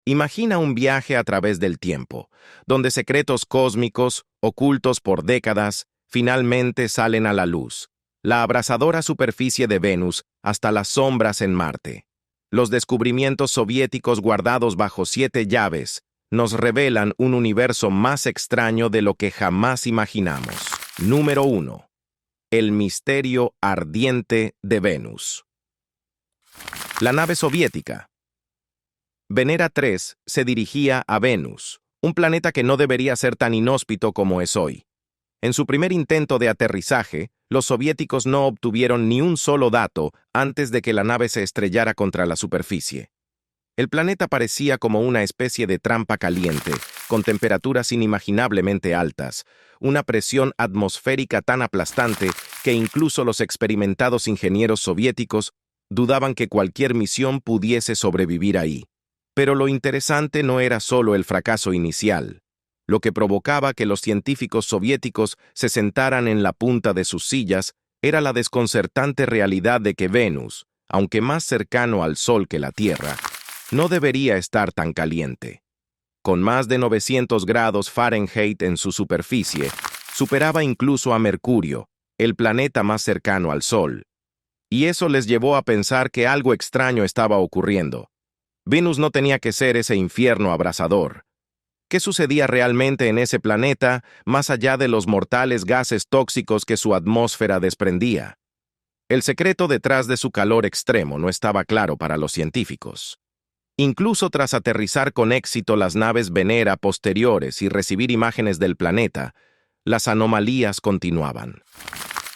Imagina un viaje a través del tiempo, donde secretos cósmicos, ocultos por décadas, finalmente salen a la luz. La abrasadora superficie de Venus hasta las sombras en Marte. Los descubrimientos soviéticos guardados bajo 7 llaves nos revelan un universo más extraño de lo que jamás imaginamos. Número 1. El misterio ardiente de Venus. La nave soviética. Venera 3 se dirigía a Venus, un planeta que no debería ser tan inhóspito como es hoy. En su primer intento de aterrizaje, los soviéticos no obtuvieron ni un solo dato antes de que la nave se estrellara contra la superficie. El planeta parecía como una especie de trampa caliente, con temperaturas inimaginablemente altas, una presión atmosférica tan aplastante que incluso los experimentados ingenieros soviéticos dudaban que cualquier misión pudiese sobrevivir ahí. Pero lo interesante no era solo el fracaso inicial. Lo que provocaba que los científicos soviéticos se sentaran en la punta de sus sillas era la desconcertante realidad de que Venus, aunque más cercano al Sol que la Tierra, no debería estar tan caliente. Con más de 900 grados Fahrenheit en su superficie, superaba incluso a Mercurio, el planeta más cercano al Sol. Y eso les llevó a pensar que algo extraño estaba ocurriendo. Venus no tenía que ser ese infierno abrasador. ¿Qué sucedía realmente en ese planeta, más allá de los mortales gases tóxicos que su atmósfera desprendía? El secreto detrás de su calor extremo no estaba claro para los científicos. Incluso tras aterrizar con éxito las naves Venera posteriores y recibir imágenes del planeta, las anomalías continuaban.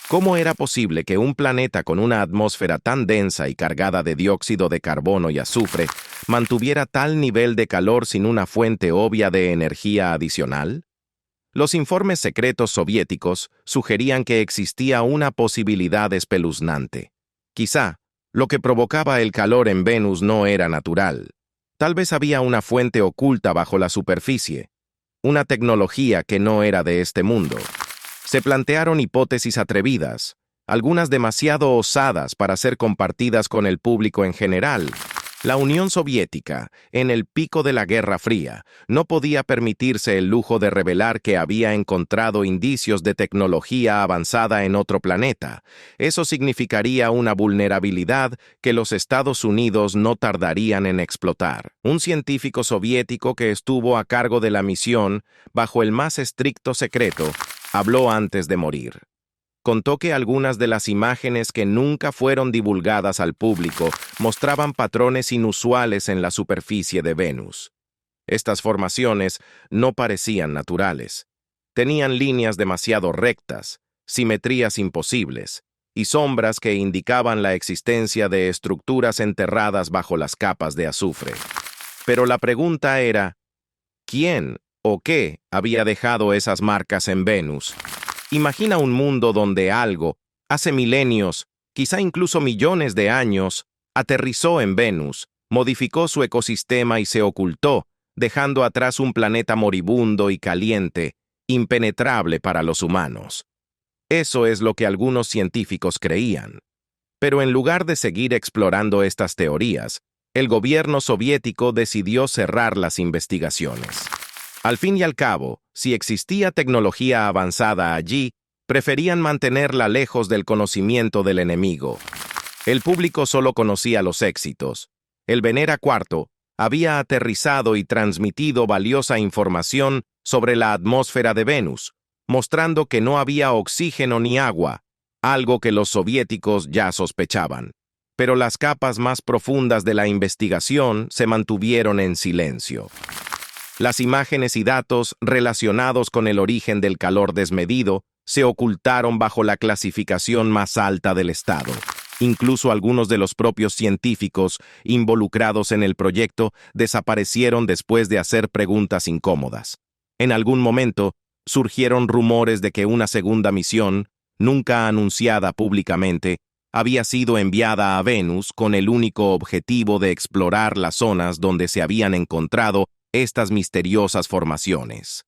¿Cómo era posible que un planeta con una atmósfera tan densa y cargada de dióxido de carbono y azufre mantuviera tal nivel de calor sin una fuente obvia de energía adicional? Los informes secretos soviéticos sugerían que existía una posibilidad espeluznante. Quizá, lo que provocaba el calor en Venus no era natural. Tal vez había una fuente oculta bajo la superficie, una tecnología que no era de este mundo. Se plantearon hipótesis atrevidas, algunas demasiado osadas para ser compartidas con el público en general. La Unión Soviética, en el pico de la Guerra Fría, no podía permitirse el lujo de revelar que había encontrado indicios de tecnología avanzada en otro planeta. Eso significaría una vulnerabilidad que los Estados Unidos no tardarían en explotar. Un científico soviético que estuvo a cargo de la misión, bajo el más estricto secreto, habló antes de morir. Contó que algunas de las imágenes que nunca fueron divulgadas al público mostraban patrones inusuales en la superficie de Venus. Estas formaciones no parecían naturales. Tenían líneas demasiado rectas, simetrías imposibles, y sombras que indicaban la existencia de estructuras enterradas bajo las capas de azufre. Pero la pregunta era, ¿quién o qué había dejado esas marcas en Venus? Imagina un mundo donde algo, hace milenios, quizá incluso millones de años, aterrizó en Venus, modificó su ecosistema y se ocultó, dejando atrás un planeta moribundo y caliente, impenetrable para los humanos. Eso es lo que algunos científicos creían. Pero en lugar de seguir explorando estas teorías, el gobierno soviético decidió cerrar las investigaciones. Al fin y al cabo, si existía tecnología avanzada allí, preferían mantenerla lejos del conocimiento del enemigo. El público solo conocía los éxitos. El Venera IV había aterrizado y transmitido valiosa información sobre la atmósfera de Venus, mostrando que no había oxígeno ni agua, algo que los soviéticos ya sospechaban. Pero las capas más profundas de la investigación se mantuvieron en silencio. Las imágenes y datos relacionados con el origen del calor desmedido se ocultaron bajo la clasificación más alta del Estado. Incluso algunos de los propios científicos involucrados en el proyecto desaparecieron después de hacer preguntas incómodas. En algún momento, surgieron rumores de que una segunda misión, nunca anunciada públicamente, había sido enviada a Venus con el único objetivo de explorar las zonas donde se habían encontrado estas misteriosas formaciones.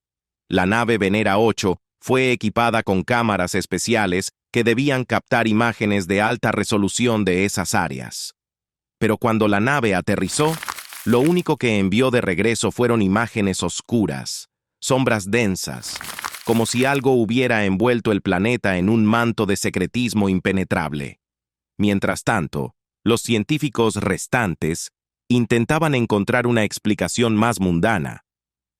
La nave Venera 8 fue equipada con cámaras especiales que debían captar imágenes de alta resolución de esas áreas. Pero cuando la nave aterrizó, Lo único que envió de regreso fueron imágenes oscuras, sombras densas, como si algo hubiera envuelto el planeta en un manto de secretismo impenetrable. Mientras tanto, los científicos restantes intentaban encontrar una explicación más mundana.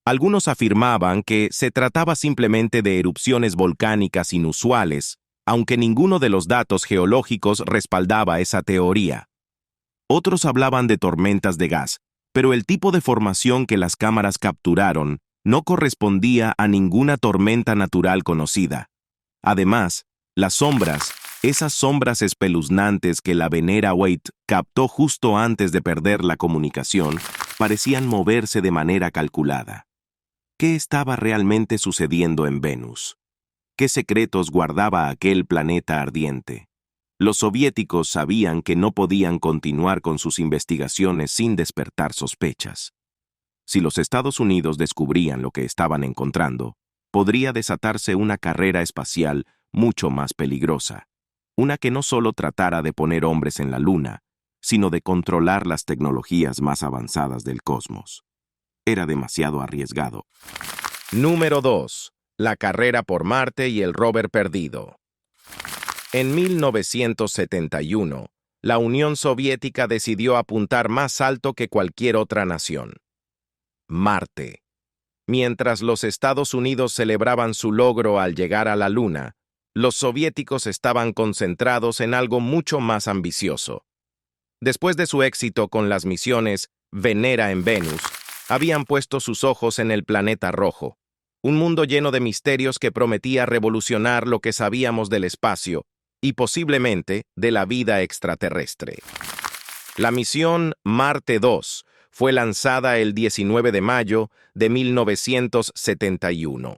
Algunos afirmaban que se trataba simplemente de erupciones volcánicas inusuales, aunque ninguno de los datos geológicos respaldaba esa teoría. Otros hablaban de tormentas de gas, pero el tipo de formación que las cámaras capturaron no correspondía a ninguna tormenta natural conocida. Además, las sombras, esas sombras espeluznantes que la Venera Wait captó justo antes de perder la comunicación, parecían moverse de manera calculada. ¿Qué estaba realmente sucediendo en Venus? ¿Qué secretos guardaba aquel planeta ardiente? Los soviéticos sabían que no podían continuar con sus investigaciones sin despertar sospechas. Si los Estados Unidos descubrían lo que estaban encontrando, podría desatarse una carrera espacial mucho más peligrosa, una que no solo tratara de poner hombres en la Luna, sino de controlar las tecnologías más avanzadas del cosmos. Era demasiado arriesgado. Número 2. La carrera por Marte y el rover perdido. En 1971, la Unión Soviética decidió apuntar más alto que cualquier otra nación. Marte. Mientras los Estados Unidos celebraban su logro al llegar a la Luna, los soviéticos estaban concentrados en algo mucho más ambicioso. Después de su éxito con las misiones Venera en Venus, habían puesto sus ojos en el planeta rojo, un mundo lleno de misterios que prometía revolucionar lo que sabíamos del espacio y posiblemente de la vida extraterrestre. La misión Marte 2 fue lanzada el 19 de mayo de 1971.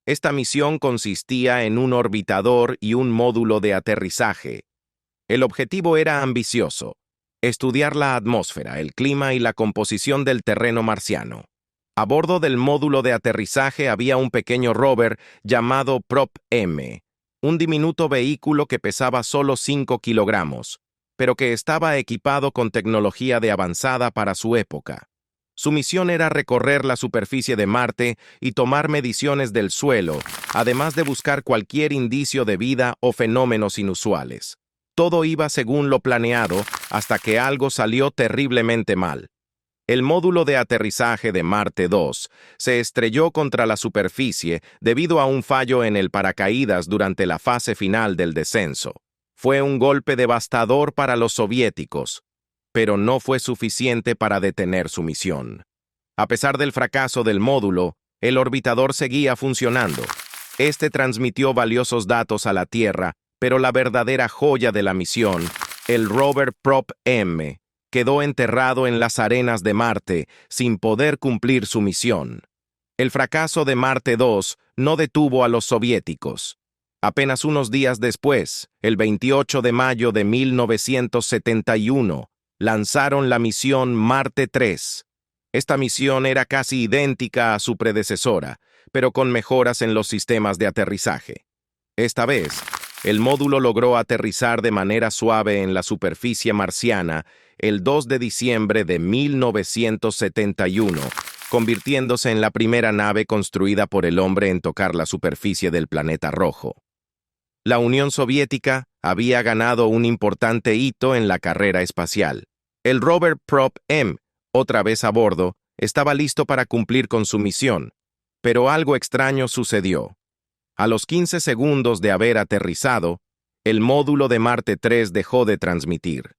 Esta misión consistía en un orbitador y un módulo de aterrizaje. El objetivo era ambicioso: estudiar la atmósfera, el clima y la composición del terreno marciano. A bordo del módulo de aterrizaje había un pequeño rover llamado Prop-M, un diminuto vehículo que pesaba solo 5 kilogramos, pero que estaba equipado con tecnología de avanzada para su época. Su misión era recorrer la superficie de Marte y tomar mediciones del suelo, además de buscar cualquier indicio de vida o fenómenos inusuales. Todo iba según lo planeado hasta que algo salió terriblemente mal. El módulo de aterrizaje de Marte 2 se estrelló contra la superficie debido a un fallo en el paracaídas durante la fase final del descenso. Fue un golpe devastador para los soviéticos, pero no fue suficiente para detener su misión. A pesar del fracaso del módulo, el orbitador seguía funcionando. Este transmitió valiosos datos a la Tierra, pero la verdadera joya de la misión, el rover Prop-M, quedó enterrado en las arenas de Marte sin poder cumplir su misión. El fracaso de Marte 2 no detuvo a los soviéticos. Apenas unos días después, el 28 de mayo de 1971, lanzaron la misión Marte 3. Esta misión era casi idéntica a su predecesora, pero con mejoras en los sistemas de aterrizaje. Esta vez, el módulo logró aterrizar de manera suave en la superficie marciana el 2 de diciembre de 1971, convirtiéndose en la primera nave construida por el hombre en tocar la superficie del planeta rojo. La Unión Soviética había ganado un importante hito en la carrera espacial. El rover Prop-M, otra vez a bordo, estaba listo para cumplir con su misión, pero algo extraño sucedió. A los 15 segundos de haber aterrizado, el módulo de Marte 3 dejó de transmitir.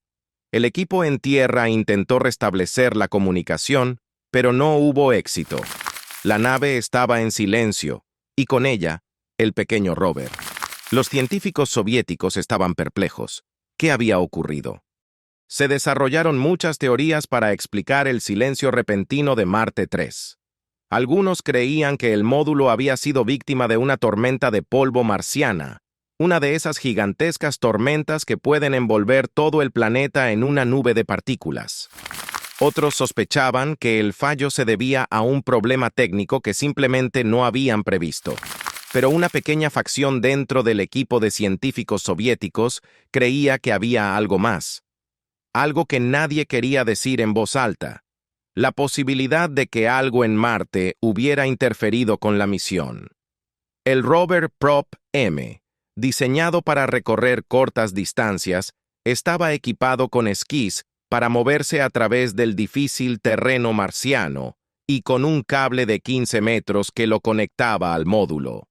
El equipo en tierra intentó restablecer la comunicación, pero no hubo éxito. La nave estaba en silencio, y con ella, el pequeño rover. Los científicos soviéticos estaban perplejos. ¿Qué había ocurrido? Se desarrollaron muchas teorías para explicar el silencio repentino de Marte 3. Algunos creían que el módulo había sido víctima de una tormenta de polvo marciana, una de esas gigantescas tormentas que pueden envolver todo el planeta en una nube de partículas. Otros sospechaban que el fallo se debía a un problema técnico que simplemente no habían previsto. Pero una pequeña facción dentro del equipo de científicos soviéticos creía que había algo más. Algo que nadie quería decir en voz alta. la posibilidad de que algo en Marte hubiera interferido con la misión. El rover Prop-M, diseñado para recorrer cortas distancias, estaba equipado con esquís para moverse a través del difícil terreno marciano y con un cable de 15 metros que lo conectaba al módulo.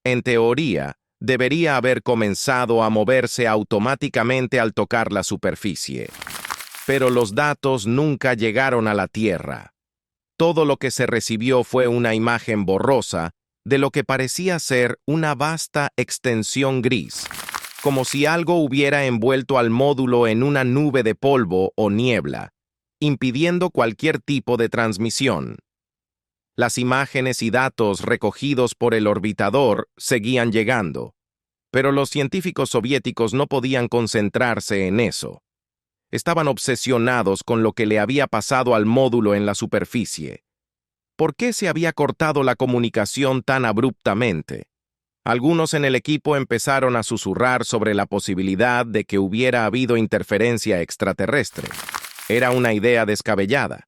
En teoría, debería haber comenzado a moverse automáticamente al tocar la superficie. Pero los datos nunca llegaron a la Tierra. Todo lo que se recibió fue una imagen borrosa de lo que parecía ser una vasta extensión gris, como si algo hubiera envuelto al módulo en una nube de polvo o niebla, impidiendo cualquier tipo de transmisión. Las imágenes y datos recogidos por el orbitador seguían llegando, pero los científicos soviéticos no podían concentrarse en eso. Estaban obsesionados con lo que le había pasado al módulo en la superficie. ¿Por qué se había cortado la comunicación tan abruptamente? Algunos en el equipo empezaron a susurrar sobre la posibilidad de que hubiera habido interferencia extraterrestre. Era una idea descabellada.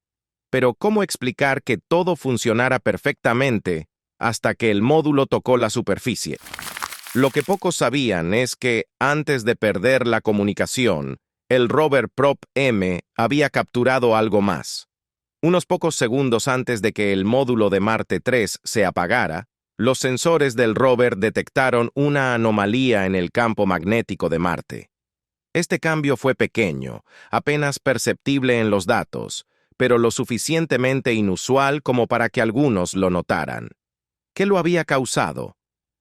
Pero ¿cómo explicar que todo funcionara perfectamente hasta que el módulo tocó la superficie? Lo que pocos sabían es que, antes de perder la comunicación, el rover Prop-M había capturado algo más. Unos pocos segundos antes de que el módulo de Marte 3 se apagara, los sensores del rover detectaron una anomalía en el campo magnético de Marte. Este cambio fue pequeño, apenas perceptible en los datos, pero lo suficientemente inusual como para que algunos lo notaran. ¿Qué lo había causado?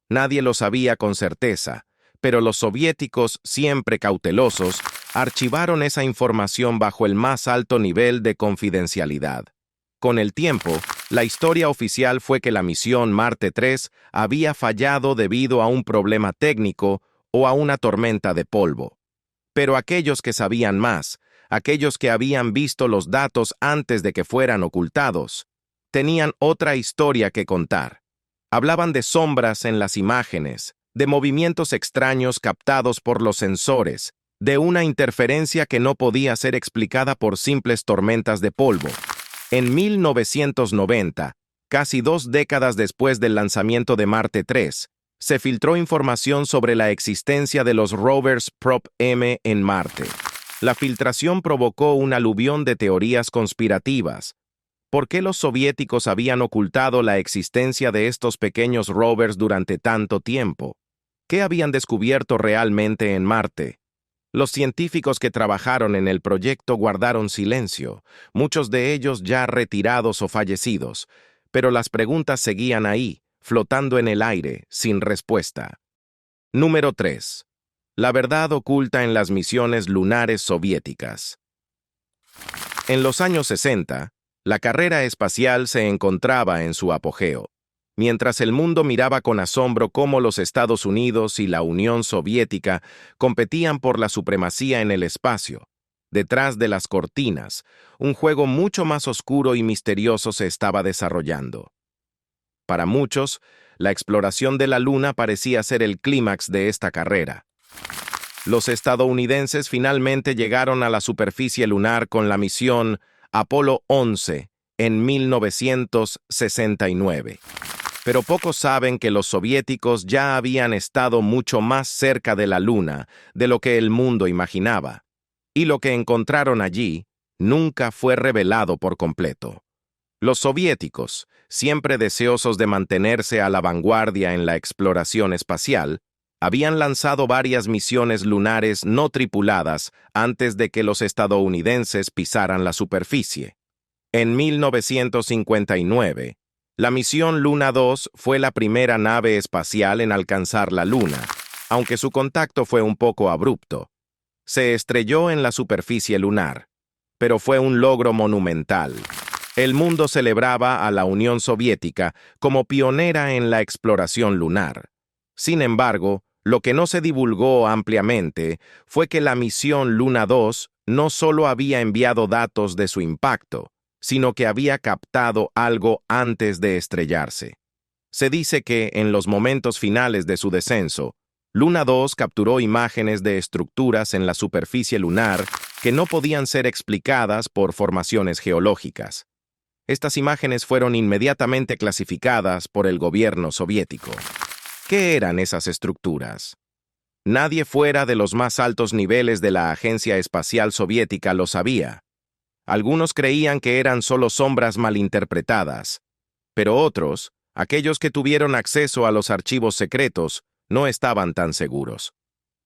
Nadie lo sabía con certeza, pero los soviéticos, siempre cautelosos, archivaron esa información bajo el más alto nivel de confidencialidad. Con el tiempo, la historia oficial fue que la misión Marte 3 había fallado debido a un problema técnico o a una tormenta de polvo. Pero aquellos que sabían más, aquellos que habían visto los datos antes de que fueran ocultados, tenían otra historia que contar. Hablaban de sombras en las imágenes, de movimientos extraños captados por los sensores, de una interferencia que no podía ser explicada por simples tormentas de polvo. En 1990, casi 2 décadas después del lanzamiento de Marte 3, se filtró información sobre la existencia de los rovers Prop-M en Marte. La filtración provocó un aluvión de teorías conspirativas. ¿Por qué los soviéticos habían ocultado la existencia de estos pequeños rovers durante tanto tiempo? ¿Qué habían descubierto realmente en Marte? Los científicos que trabajaron en el proyecto guardaron silencio, muchos de ellos ya retirados o fallecidos, pero las preguntas seguían ahí, flotando en el aire, sin respuesta. Número 3. La verdad oculta en las misiones lunares soviéticas. En los años 60, la carrera espacial se encontraba en su apogeo. Mientras el mundo miraba con asombro cómo los Estados Unidos y la Unión Soviética competían por la supremacía en el espacio, detrás de las cortinas, un juego mucho más oscuro y misterioso se estaba desarrollando. Para muchos, la exploración de la Luna parecía ser el clímax de esta carrera. Los estadounidenses finalmente llegaron a la superficie lunar con la misión Apolo 11 en 1969. Pero pocos saben que los soviéticos ya habían estado mucho más cerca de la Luna de lo que el mundo imaginaba, y lo que encontraron allí nunca fue revelado por completo. Los soviéticos, siempre deseosos de mantenerse a la vanguardia en la exploración espacial, habían lanzado varias misiones lunares no tripuladas antes de que los estadounidenses pisaran la superficie. En 1959, la misión Luna 2 fue la primera nave espacial en alcanzar la Luna, aunque su contacto fue un poco abrupto. Se estrelló en la superficie lunar, pero fue un logro monumental. El mundo celebraba a la Unión Soviética como pionera en la exploración lunar. Sin embargo, lo que no se divulgó ampliamente fue que la misión Luna 2 no solo había enviado datos de su impacto, sino que había captado algo antes de estrellarse. Se dice que, en los momentos finales de su descenso, Luna 2 capturó imágenes de estructuras en la superficie lunar que no podían ser explicadas por formaciones geológicas. Estas imágenes fueron inmediatamente clasificadas por el gobierno soviético. ¿Qué eran esas estructuras? Nadie fuera de los más altos niveles de la Agencia Espacial Soviética lo sabía. Algunos creían que eran solo sombras malinterpretadas, pero otros, aquellos que tuvieron acceso a los archivos secretos, no estaban tan seguros.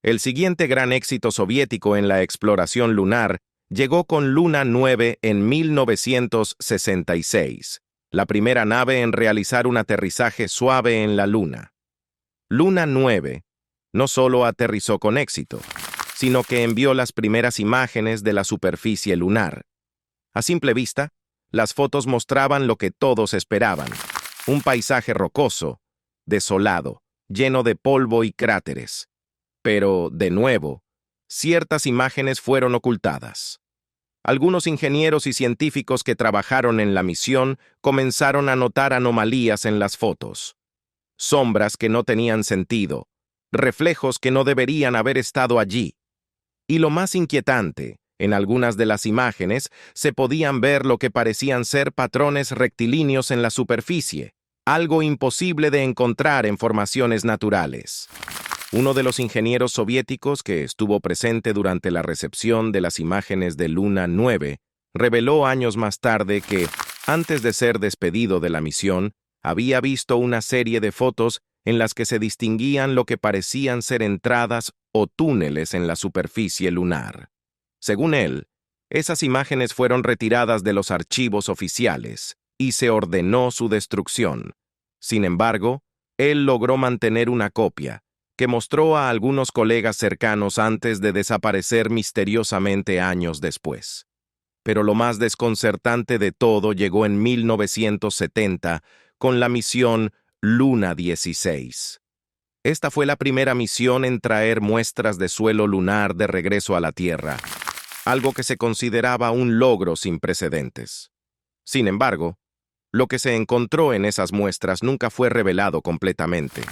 El siguiente gran éxito soviético en la exploración lunar llegó con Luna 9 en 1966, la primera nave en realizar un aterrizaje suave en la Luna. Luna 9 no solo aterrizó con éxito, sino que envió las primeras imágenes de la superficie lunar. A simple vista, las fotos mostraban lo que todos esperaban: un paisaje rocoso, desolado, lleno de polvo y cráteres. Pero, de nuevo, ciertas imágenes fueron ocultadas. Algunos ingenieros y científicos que trabajaron en la misión comenzaron a notar anomalías en las fotos. Sombras que no tenían sentido, reflejos que no deberían haber estado allí. Y lo más inquietante, en algunas de las imágenes se podían ver lo que parecían ser patrones rectilíneos en la superficie, algo imposible de encontrar en formaciones naturales. Uno de los ingenieros soviéticos que estuvo presente durante la recepción de las imágenes de Luna 9 reveló años más tarde que, antes de ser despedido de la misión, había visto una serie de fotos en las que se distinguían lo que parecían ser entradas o túneles en la superficie lunar. Según él, esas imágenes fueron retiradas de los archivos oficiales y se ordenó su destrucción. Sin embargo, él logró mantener una copia, que mostró a algunos colegas cercanos antes de desaparecer misteriosamente años después. Pero lo más desconcertante de todo llegó en 1970 con la misión Luna 16. Esta fue la primera misión en traer muestras de suelo lunar de regreso a la Tierra, algo que se consideraba un logro sin precedentes. Sin embargo, lo que se encontró en esas muestras nunca fue revelado completamente.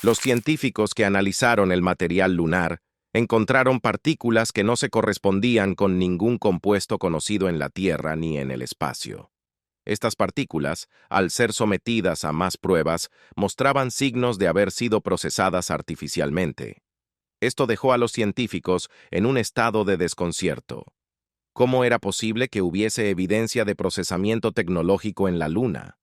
Los científicos que analizaron el material lunar encontraron partículas que no se correspondían con ningún compuesto conocido en la Tierra ni en el espacio. Estas partículas, al ser sometidas a más pruebas, mostraban signos de haber sido procesadas artificialmente. Esto dejó a los científicos en un estado de desconcierto. ¿Cómo era posible que hubiese evidencia de procesamiento tecnológico en la Luna?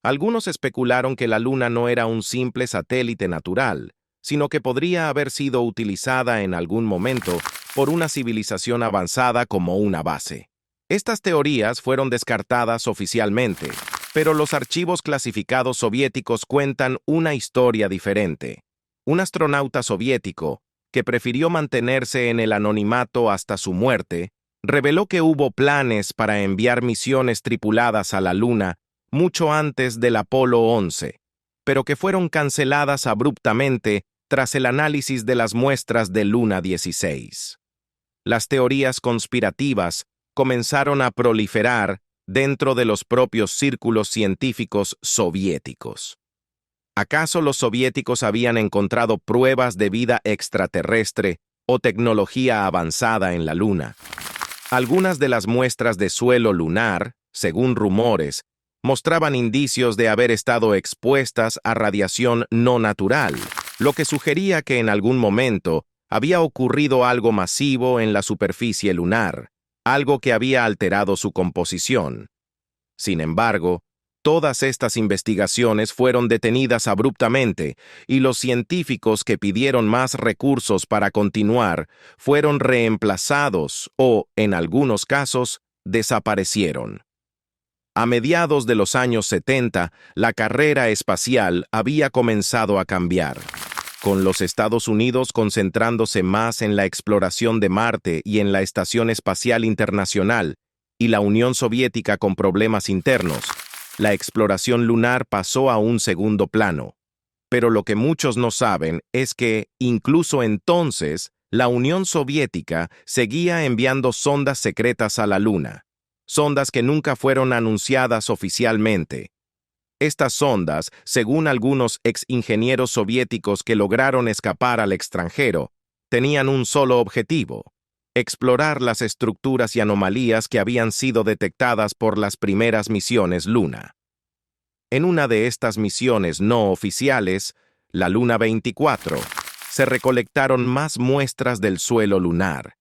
Algunos especularon que la Luna no era un simple satélite natural, sino que podría haber sido utilizada en algún momento por una civilización avanzada como una base. Estas teorías fueron descartadas oficialmente, pero los archivos clasificados soviéticos cuentan una historia diferente. Un astronauta soviético, que prefirió mantenerse en el anonimato hasta su muerte, reveló que hubo planes para enviar misiones tripuladas a la Luna mucho antes del Apolo 11, pero que fueron canceladas abruptamente tras el análisis de las muestras de Luna 16. Las teorías conspirativas comenzaron a proliferar dentro de los propios círculos científicos soviéticos. ¿Acaso los soviéticos habían encontrado pruebas de vida extraterrestre o tecnología avanzada en la Luna? Algunas de las muestras de suelo lunar, según rumores, mostraban indicios de haber estado expuestas a radiación no natural, lo que sugería que en algún momento había ocurrido algo masivo en la superficie lunar, algo que había alterado su composición. Sin embargo, todas estas investigaciones fueron detenidas abruptamente y los científicos que pidieron más recursos para continuar fueron reemplazados o, en algunos casos, desaparecieron. A mediados de los años 70, la carrera espacial había comenzado a cambiar, con los Estados Unidos concentrándose más en la exploración de Marte y en la Estación Espacial Internacional, y la Unión Soviética con problemas internos. La exploración lunar pasó a un segundo plano. Pero lo que muchos no saben es que, incluso entonces, la Unión Soviética seguía enviando sondas secretas a la Luna, sondas que nunca fueron anunciadas oficialmente. Estas sondas, según algunos ex-ingenieros soviéticos que lograron escapar al extranjero, tenían un solo objetivo: explorar las estructuras y anomalías que habían sido detectadas por las primeras misiones Luna. En una de estas misiones no oficiales, la Luna 24, se recolectaron más muestras del suelo lunar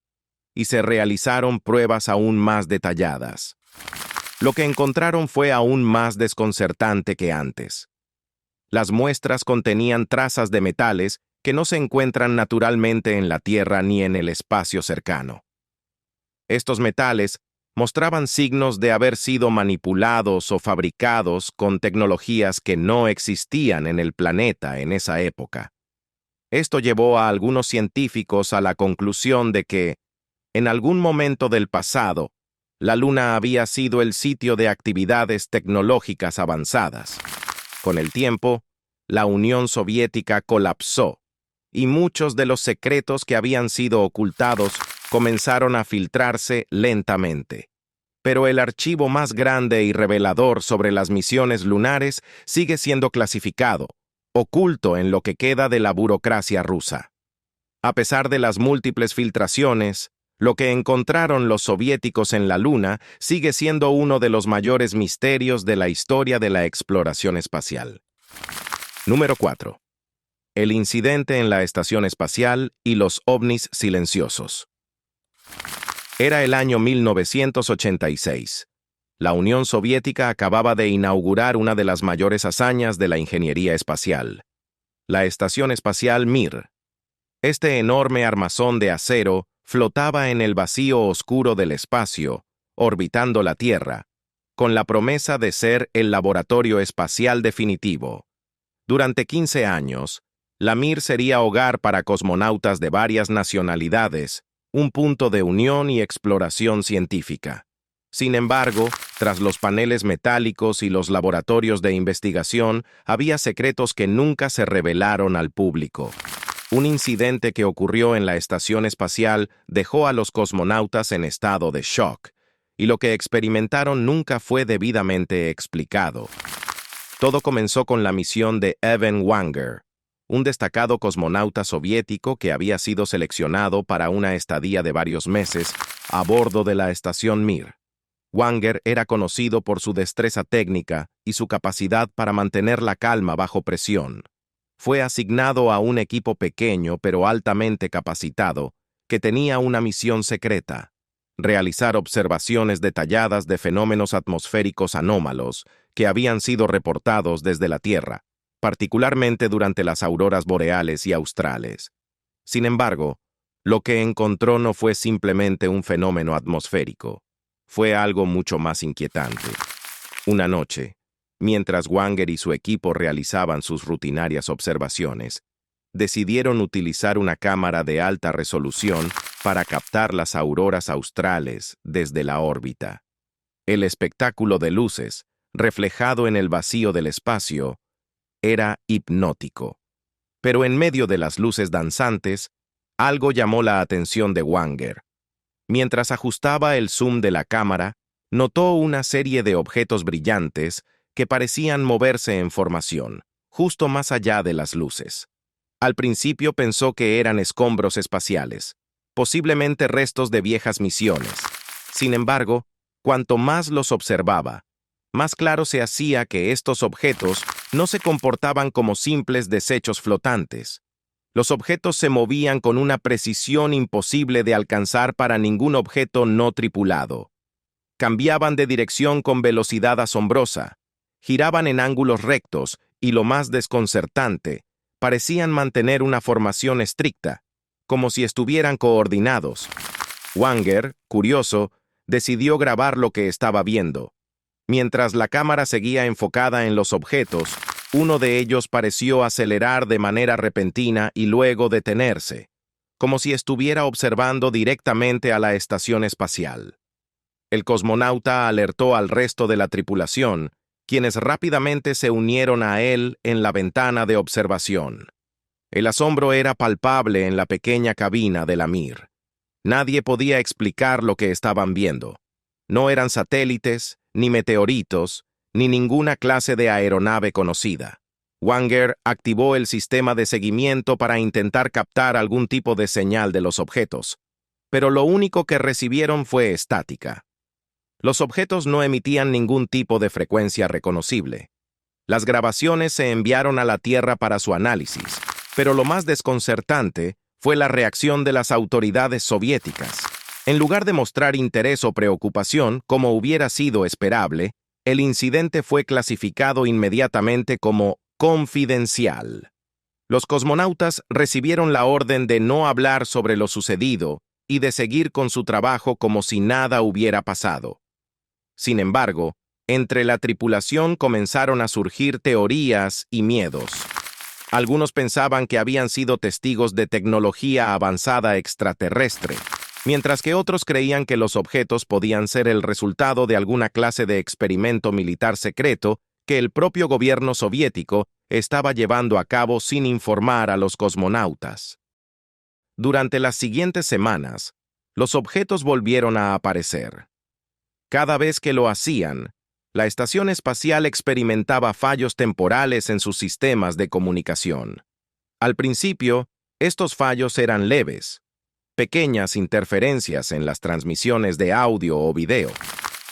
y se realizaron pruebas aún más detalladas. Lo que encontraron fue aún más desconcertante que antes. Las muestras contenían trazas de metales que no se encuentran naturalmente en la Tierra ni en el espacio cercano. Estos metales mostraban signos de haber sido manipulados o fabricados con tecnologías que no existían en el planeta en esa época. Esto llevó a algunos científicos a la conclusión de que, en algún momento del pasado, la Luna había sido el sitio de actividades tecnológicas avanzadas. Con el tiempo, la Unión Soviética colapsó, y muchos de los secretos que habían sido ocultados comenzaron a filtrarse lentamente. Pero el archivo más grande y revelador sobre las misiones lunares sigue siendo clasificado, oculto en lo que queda de la burocracia rusa. A pesar de las múltiples filtraciones, lo que encontraron los soviéticos en la Luna sigue siendo uno de los mayores misterios de la historia de la exploración espacial. Número 4. El incidente en la estación espacial y los ovnis silenciosos. Era el año 1986. La Unión Soviética acababa de inaugurar una de las mayores hazañas de la ingeniería espacial: la Estación Espacial Mir. Este enorme armazón de acero flotaba en el vacío oscuro del espacio, orbitando la Tierra, con la promesa de ser el laboratorio espacial definitivo. Durante 15 años, la Mir sería hogar para cosmonautas de varias nacionalidades, un punto de unión y exploración científica. Sin embargo, tras los paneles metálicos y los laboratorios de investigación, había secretos que nunca se revelaron al público. Un incidente que ocurrió en la estación espacial dejó a los cosmonautas en estado de shock, y lo que experimentaron nunca fue debidamente explicado. Todo comenzó con la misión de Evan Wanger, un destacado cosmonauta soviético que había sido seleccionado para una estadía de varios meses a bordo de la estación Mir. Wanger era conocido por su destreza técnica y su capacidad para mantener la calma bajo presión. Fue asignado a un equipo pequeño pero altamente capacitado, que tenía una misión secreta: realizar observaciones detalladas de fenómenos atmosféricos anómalos que habían sido reportados desde la Tierra, particularmente durante las auroras boreales y australes. Sin embargo, lo que encontró no fue simplemente un fenómeno atmosférico, fue algo mucho más inquietante. Una noche, mientras Wanger y su equipo realizaban sus rutinarias observaciones, decidieron utilizar una cámara de alta resolución para captar las auroras australes desde la órbita. El espectáculo de luces, reflejado en el vacío del espacio, era hipnótico. Pero en medio de las luces danzantes, algo llamó la atención de Wanger. Mientras ajustaba el zoom de la cámara, notó una serie de objetos brillantes que parecían moverse en formación, justo más allá de las luces. Al principio pensó que eran escombros espaciales, posiblemente restos de viejas misiones. Sin embargo, cuanto más los observaba, más claro se hacía que estos objetos no se comportaban como simples desechos flotantes. Los objetos se movían con una precisión imposible de alcanzar para ningún objeto no tripulado. Cambiaban de dirección con velocidad asombrosa, giraban en ángulos rectos y, lo más desconcertante, parecían mantener una formación estricta, como si estuvieran coordinados. Wanger, curioso, decidió grabar lo que estaba viendo. Mientras la cámara seguía enfocada en los objetos, uno de ellos pareció acelerar de manera repentina y luego detenerse, como si estuviera observando directamente a la estación espacial. El cosmonauta alertó al resto de la tripulación, quienes rápidamente se unieron a él en la ventana de observación. El asombro era palpable en la pequeña cabina de la Mir. Nadie podía explicar lo que estaban viendo. No eran satélites, ni meteoritos, ni ninguna clase de aeronave conocida. Wenger activó el sistema de seguimiento para intentar captar algún tipo de señal de los objetos, pero lo único que recibieron fue estática. Los objetos no emitían ningún tipo de frecuencia reconocible. Las grabaciones se enviaron a la Tierra para su análisis, pero lo más desconcertante fue la reacción de las autoridades soviéticas. En lugar de mostrar interés o preocupación, como hubiera sido esperable, el incidente fue clasificado inmediatamente como confidencial. Los cosmonautas recibieron la orden de no hablar sobre lo sucedido y de seguir con su trabajo como si nada hubiera pasado. Sin embargo, entre la tripulación comenzaron a surgir teorías y miedos. Algunos pensaban que habían sido testigos de tecnología avanzada extraterrestre, mientras que otros creían que los objetos podían ser el resultado de alguna clase de experimento militar secreto que el propio gobierno soviético estaba llevando a cabo sin informar a los cosmonautas. Durante las siguientes semanas, los objetos volvieron a aparecer. Cada vez que lo hacían, la estación espacial experimentaba fallos temporales en sus sistemas de comunicación. Al principio, estos fallos eran leves, pequeñas interferencias en las transmisiones de audio o video,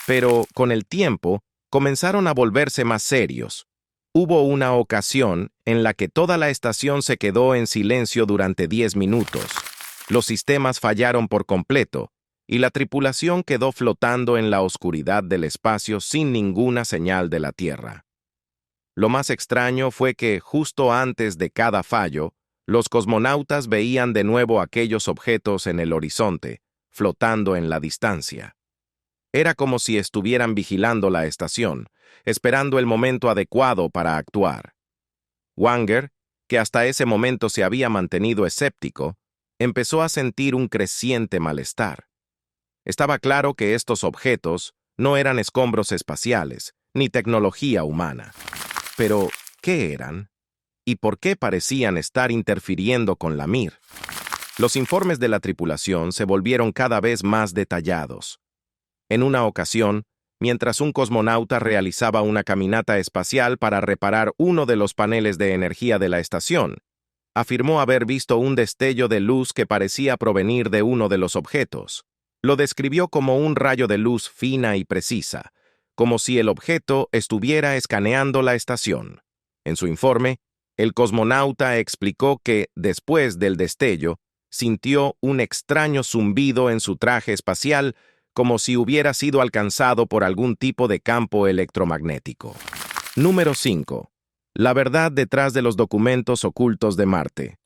pero con el tiempo comenzaron a volverse más serios. Hubo una ocasión en la que toda la estación se quedó en silencio durante 10 minutos. Los sistemas fallaron por completo y la tripulación quedó flotando en la oscuridad del espacio sin ninguna señal de la Tierra. Lo más extraño fue que, justo antes de cada fallo, los cosmonautas veían de nuevo aquellos objetos en el horizonte, flotando en la distancia. Era como si estuvieran vigilando la estación, esperando el momento adecuado para actuar. Wenger, que hasta ese momento se había mantenido escéptico, empezó a sentir un creciente malestar. Estaba claro que estos objetos no eran escombros espaciales, ni tecnología humana. Pero, ¿qué eran? ¿Y por qué parecían estar interfiriendo con la Mir? Los informes de la tripulación se volvieron cada vez más detallados. En una ocasión, mientras un cosmonauta realizaba una caminata espacial para reparar uno de los paneles de energía de la estación, afirmó haber visto un destello de luz que parecía provenir de uno de los objetos. Lo describió como un rayo de luz fina y precisa, como si el objeto estuviera escaneando la estación. En su informe, el cosmonauta explicó que, después del destello, sintió un extraño zumbido en su traje espacial, como si hubiera sido alcanzado por algún tipo de campo electromagnético. Número 5. La verdad detrás de los documentos ocultos de Marte.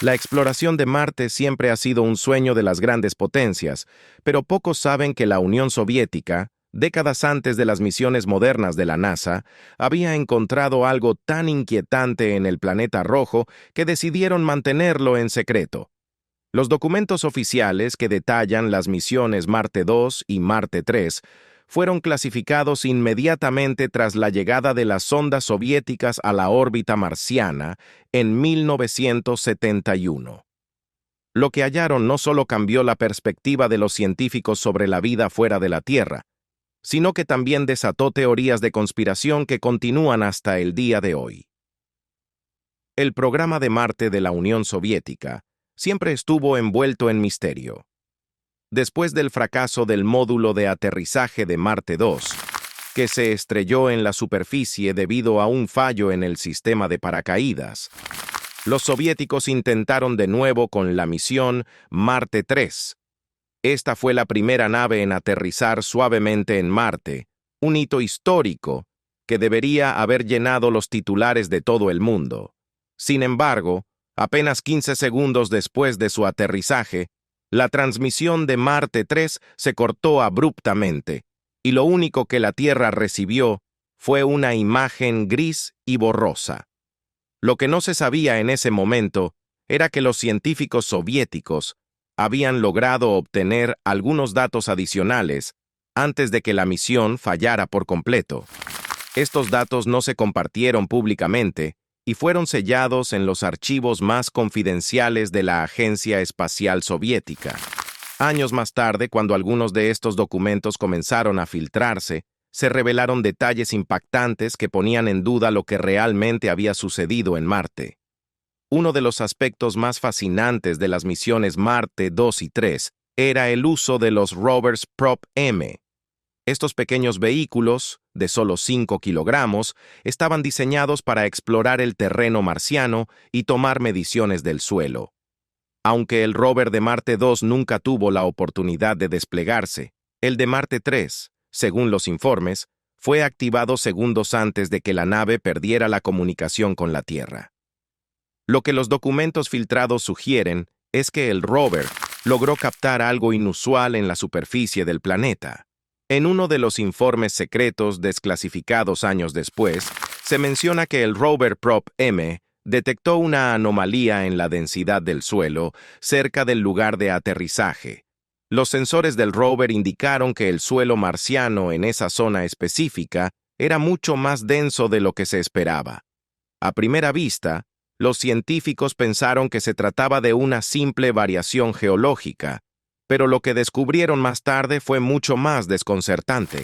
La exploración de Marte siempre ha sido un sueño de las grandes potencias, pero pocos saben que la Unión Soviética, décadas antes de las misiones modernas de la NASA, había encontrado algo tan inquietante en el planeta rojo que decidieron mantenerlo en secreto. Los documentos oficiales que detallan las misiones Marte 2 y Marte 3 fueron clasificados inmediatamente tras la llegada de las sondas soviéticas a la órbita marciana en 1971. Lo que hallaron no solo cambió la perspectiva de los científicos sobre la vida fuera de la Tierra, sino que también desató teorías de conspiración que continúan hasta el día de hoy. El programa de Marte de la Unión Soviética siempre estuvo envuelto en misterio. Después del fracaso del módulo de aterrizaje de Marte 2, que se estrelló en la superficie debido a un fallo en el sistema de paracaídas, los soviéticos intentaron de nuevo con la misión Marte 3. Esta fue la primera nave en aterrizar suavemente en Marte, un hito histórico que debería haber llenado los titulares de todo el mundo. Sin embargo, apenas 15 segundos después de su aterrizaje, la transmisión de Marte 3 se cortó abruptamente, y lo único que la Tierra recibió fue una imagen gris y borrosa. Lo que no se sabía en ese momento era que los científicos soviéticos habían logrado obtener algunos datos adicionales antes de que la misión fallara por completo. Estos datos no se compartieron públicamente y fueron sellados en los archivos más confidenciales de la Agencia Espacial Soviética. Años más tarde, cuando algunos de estos documentos comenzaron a filtrarse, se revelaron detalles impactantes que ponían en duda lo que realmente había sucedido en Marte. Uno de los aspectos más fascinantes de las misiones Marte 2 y 3 era el uso de los rovers Prop-M. Estos pequeños vehículos, de solo 5 kilogramos, estaban diseñados para explorar el terreno marciano y tomar mediciones del suelo. Aunque el rover de Marte 2 nunca tuvo la oportunidad de desplegarse, el de Marte 3, según los informes, fue activado segundos antes de que la nave perdiera la comunicación con la Tierra. Lo que los documentos filtrados sugieren es que el rover logró captar algo inusual en la superficie del planeta. En uno de los informes secretos desclasificados años después, se menciona que el rover Prop-M detectó una anomalía en la densidad del suelo cerca del lugar de aterrizaje. Los sensores del rover indicaron que el suelo marciano en esa zona específica era mucho más denso de lo que se esperaba. A primera vista, los científicos pensaron que se trataba de una simple variación geológica, pero lo que descubrieron más tarde fue mucho más desconcertante.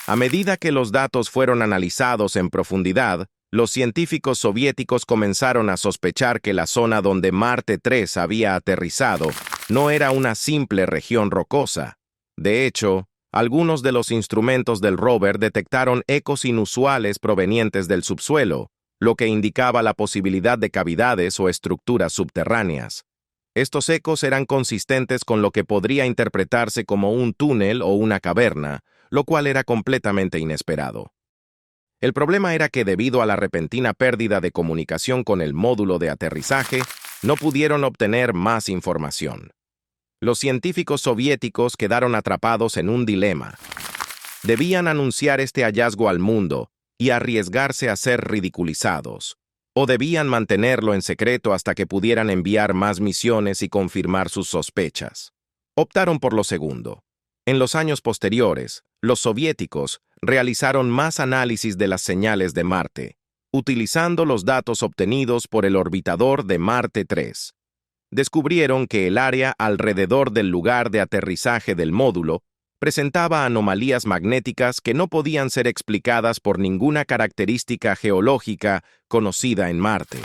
A medida que los datos fueron analizados en profundidad, los científicos soviéticos comenzaron a sospechar que la zona donde Marte 3 había aterrizado no era una simple región rocosa. De hecho, algunos de los instrumentos del rover detectaron ecos inusuales provenientes del subsuelo, lo que indicaba la posibilidad de cavidades o estructuras subterráneas. Estos ecos eran consistentes con lo que podría interpretarse como un túnel o una caverna, lo cual era completamente inesperado. El problema era que debido a la repentina pérdida de comunicación con el módulo de aterrizaje, no pudieron obtener más información. Los científicos soviéticos quedaron atrapados en un dilema. Debían anunciar este hallazgo al mundo y arriesgarse a ser ridiculizados, o debían mantenerlo en secreto hasta que pudieran enviar más misiones y confirmar sus sospechas. Optaron por lo segundo. En los años posteriores, los soviéticos realizaron más análisis de las señales de Marte, utilizando los datos obtenidos por el orbitador de Marte 3. Descubrieron que el área alrededor del lugar de aterrizaje del módulo presentaba anomalías magnéticas que no podían ser explicadas por ninguna característica geológica conocida en Marte.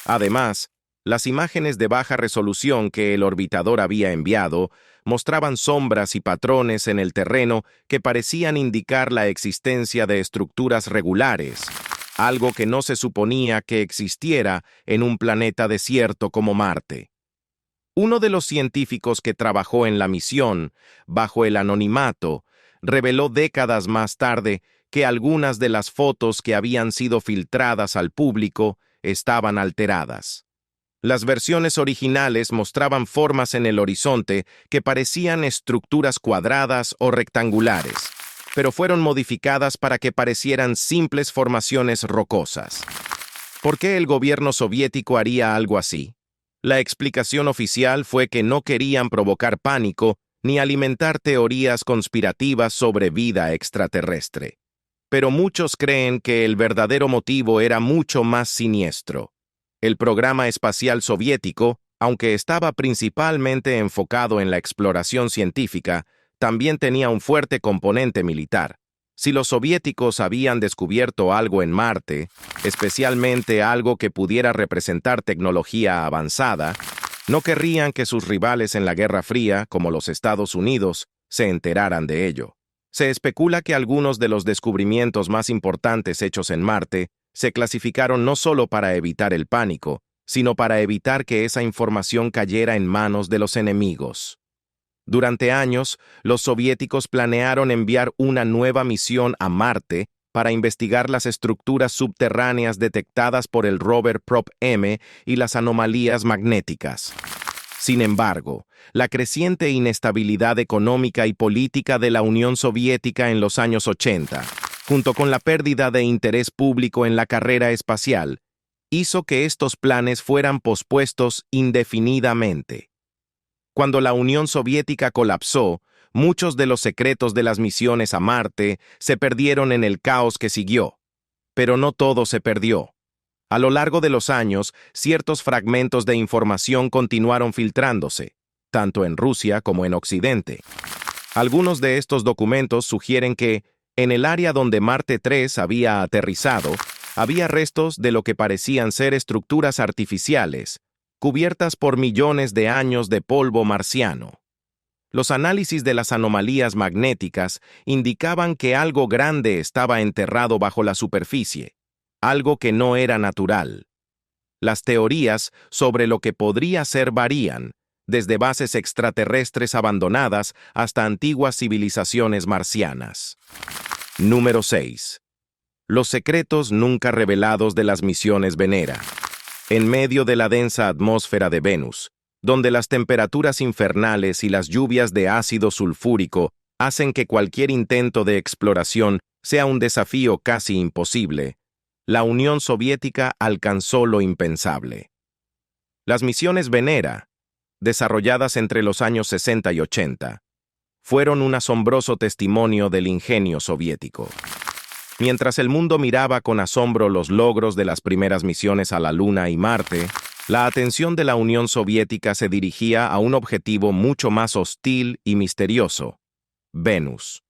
Además, las imágenes de baja resolución que el orbitador había enviado mostraban sombras y patrones en el terreno que parecían indicar la existencia de estructuras regulares, algo que no se suponía que existiera en un planeta desierto como Marte. Uno de los científicos que trabajó en la misión, bajo el anonimato, reveló décadas más tarde que algunas de las fotos que habían sido filtradas al público estaban alteradas. Las versiones originales mostraban formas en el horizonte que parecían estructuras cuadradas o rectangulares, pero fueron modificadas para que parecieran simples formaciones rocosas. ¿Por qué el gobierno soviético haría algo así? La explicación oficial fue que no querían provocar pánico ni alimentar teorías conspirativas sobre vida extraterrestre. Pero muchos creen que el verdadero motivo era mucho más siniestro. El programa espacial soviético, aunque estaba principalmente enfocado en la exploración científica, también tenía un fuerte componente militar. Si los soviéticos habían descubierto algo en Marte, especialmente algo que pudiera representar tecnología avanzada, no querrían que sus rivales en la Guerra Fría, como los Estados Unidos, se enteraran de ello. Se especula que algunos de los descubrimientos más importantes hechos en Marte se clasificaron no solo para evitar el pánico, sino para evitar que esa información cayera en manos de los enemigos. Durante años, los soviéticos planearon enviar una nueva misión a Marte para investigar las estructuras subterráneas detectadas por el rover Prop-M y las anomalías magnéticas. Sin embargo, la creciente inestabilidad económica y política de la Unión Soviética en los años 80, junto con la pérdida de interés público en la carrera espacial, hizo que estos planes fueran pospuestos indefinidamente. Cuando la Unión Soviética colapsó, muchos de los secretos de las misiones a Marte se perdieron en el caos que siguió. Pero no todo se perdió. A lo largo de los años, ciertos fragmentos de información continuaron filtrándose, tanto en Rusia como en Occidente. Algunos de estos documentos sugieren que, En el área donde Marte 3 había aterrizado, había restos de lo que parecían ser estructuras artificiales, cubiertas por millones de años de polvo marciano. Los análisis de las anomalías magnéticas indicaban que algo grande estaba enterrado bajo la superficie, algo que no era natural. Las teorías sobre lo que podría ser varían, desde bases extraterrestres abandonadas hasta antiguas civilizaciones marcianas. Número 6. Los secretos nunca revelados de las misiones Venera. En medio de la densa atmósfera de Venus, donde las temperaturas infernales y las lluvias de ácido sulfúrico hacen que cualquier intento de exploración sea un desafío casi imposible, la Unión Soviética alcanzó lo impensable. Las misiones Venera, desarrolladas entre los años 60 y 80, fueron un asombroso testimonio del ingenio soviético. Mientras el mundo miraba con asombro los logros de las primeras misiones a la Luna y Marte, la atención de la Unión Soviética se dirigía a un objetivo mucho más hostil y misterioso: Venus.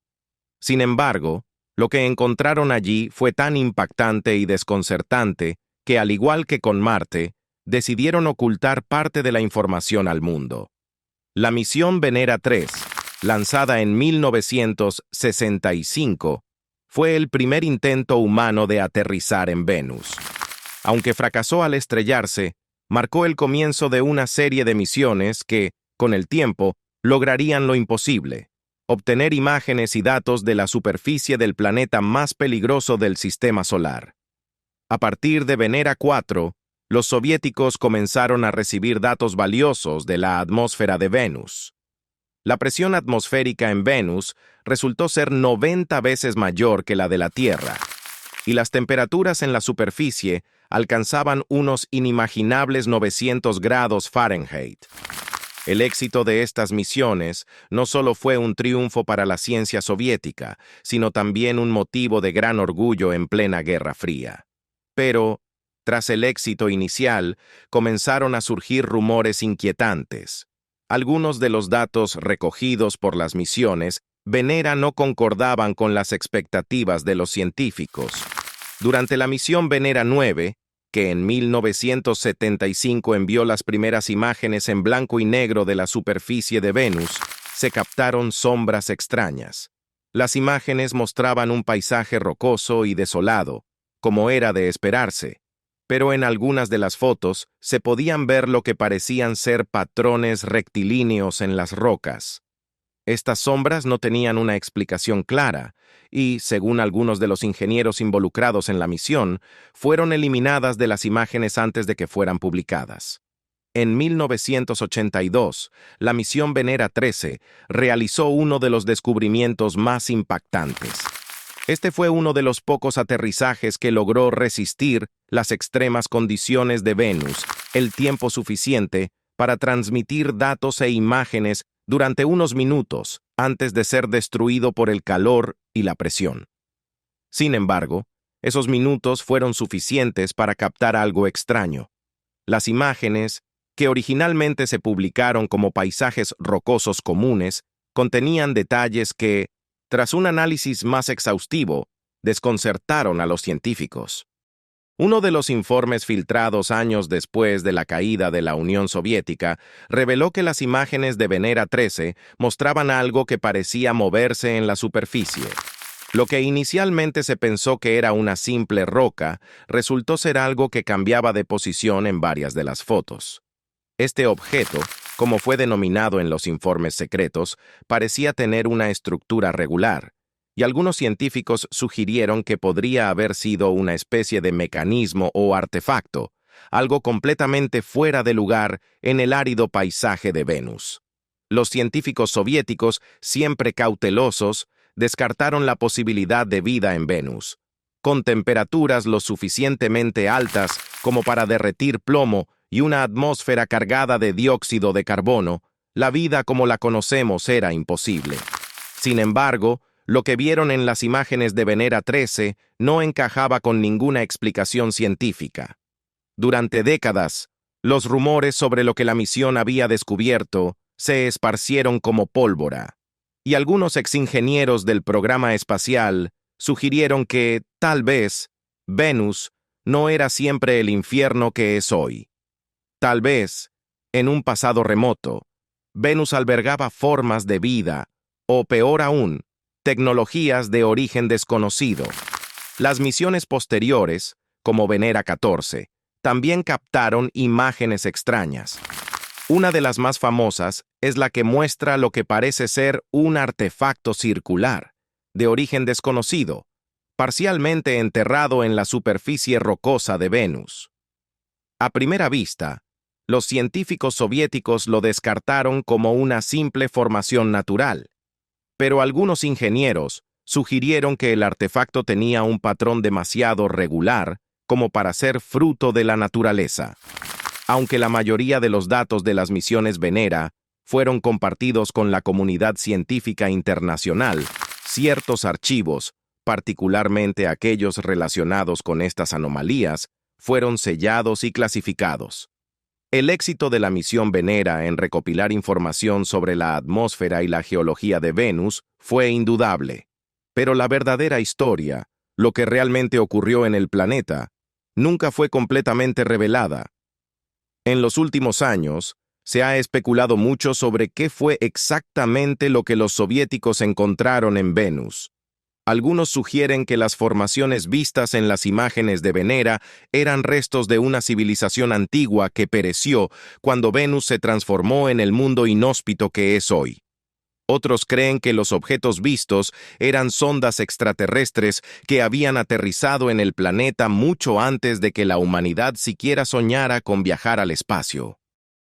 Sin embargo, lo que encontraron allí fue tan impactante y desconcertante que, al igual que con Marte, decidieron ocultar parte de la información al mundo. La misión Venera 3, lanzada en 1965, fue el primer intento humano de aterrizar en Venus. Aunque fracasó al estrellarse, marcó el comienzo de una serie de misiones que, con el tiempo, lograrían lo imposible: obtener imágenes y datos de la superficie del planeta más peligroso del sistema solar. A partir de Venera 4, los soviéticos comenzaron a recibir datos valiosos de la atmósfera de Venus. La presión atmosférica en Venus resultó ser 90 veces mayor que la de la Tierra, y las temperaturas en la superficie alcanzaban unos inimaginables 900 grados Fahrenheit. El éxito de estas misiones no solo fue un triunfo para la ciencia soviética, sino también un motivo de gran orgullo en plena Guerra Fría. Pero, tras el éxito inicial, comenzaron a surgir rumores inquietantes. Algunos de los datos recogidos por las misiones Venera no concordaban con las expectativas de los científicos. Durante la misión Venera 9, que en 1975 envió las primeras imágenes en blanco y negro de la superficie de Venus, se captaron sombras extrañas. Las imágenes mostraban un paisaje rocoso y desolado, como era de esperarse, pero en algunas de las fotos se podían ver lo que parecían ser patrones rectilíneos en las rocas. Estas sombras no tenían una explicación clara y, según algunos de los ingenieros involucrados en la misión, fueron eliminadas de las imágenes antes de que fueran publicadas. En 1982, la misión Venera 13 realizó uno de los descubrimientos más impactantes. Este fue uno de los pocos aterrizajes que logró resistir las extremas condiciones de Venus el tiempo suficiente para transmitir datos e imágenes durante unos minutos antes de ser destruido por el calor y la presión. Sin embargo, esos minutos fueron suficientes para captar algo extraño. Las imágenes, que originalmente se publicaron como paisajes rocosos comunes, contenían detalles que, tras un análisis más exhaustivo, desconcertaron a los científicos. Uno de los informes filtrados años después de la caída de la Unión Soviética reveló que las imágenes de Venera 13 mostraban algo que parecía moverse en la superficie. Lo que inicialmente se pensó que era una simple roca, resultó ser algo que cambiaba de posición en varias de las fotos. Este objeto, como fue denominado en los informes secretos, parecía tener una estructura regular, y algunos científicos sugirieron que podría haber sido una especie de mecanismo o artefacto, algo completamente fuera de lugar en el árido paisaje de Venus. Los científicos soviéticos, siempre cautelosos, descartaron la posibilidad de vida en Venus. Con temperaturas lo suficientemente altas como para derretir plomo y una atmósfera cargada de dióxido de carbono, la vida como la conocemos era imposible. Sin embargo, lo que vieron en las imágenes de Venera 13 no encajaba con ninguna explicación científica. Durante décadas, los rumores sobre lo que la misión había descubierto se esparcieron como pólvora. y algunos exingenieros del programa espacial sugirieron que, tal vez, Venus no era siempre el infierno que es hoy. Tal vez, en un pasado remoto, Venus albergaba formas de vida, o peor aún, tecnologías de origen desconocido. Las misiones posteriores, como Venera 14, también captaron imágenes extrañas. Una de las más famosas es la que muestra lo que parece ser un artefacto circular, de origen desconocido, parcialmente enterrado en la superficie rocosa de Venus. A primera vista, los científicos soviéticos lo descartaron como una simple formación natural, pero algunos ingenieros sugirieron que el artefacto tenía un patrón demasiado regular como para ser fruto de la naturaleza. Aunque la mayoría de los datos de las misiones Venera fueron compartidos con la comunidad científica internacional, ciertos archivos, particularmente aquellos relacionados con estas anomalías, fueron sellados y clasificados. El éxito de la misión Venera en recopilar información sobre la atmósfera y la geología de Venus fue indudable. Pero la verdadera historia, lo que realmente ocurrió en el planeta, nunca fue completamente revelada. En los últimos años, se ha especulado mucho sobre qué fue exactamente lo que los soviéticos encontraron en Venus. Algunos sugieren que las formaciones vistas en las imágenes de Venera eran restos de una civilización antigua que pereció cuando Venus se transformó en el mundo inhóspito que es hoy. Otros creen que los objetos vistos eran sondas extraterrestres que habían aterrizado en el planeta mucho antes de que la humanidad siquiera soñara con viajar al espacio.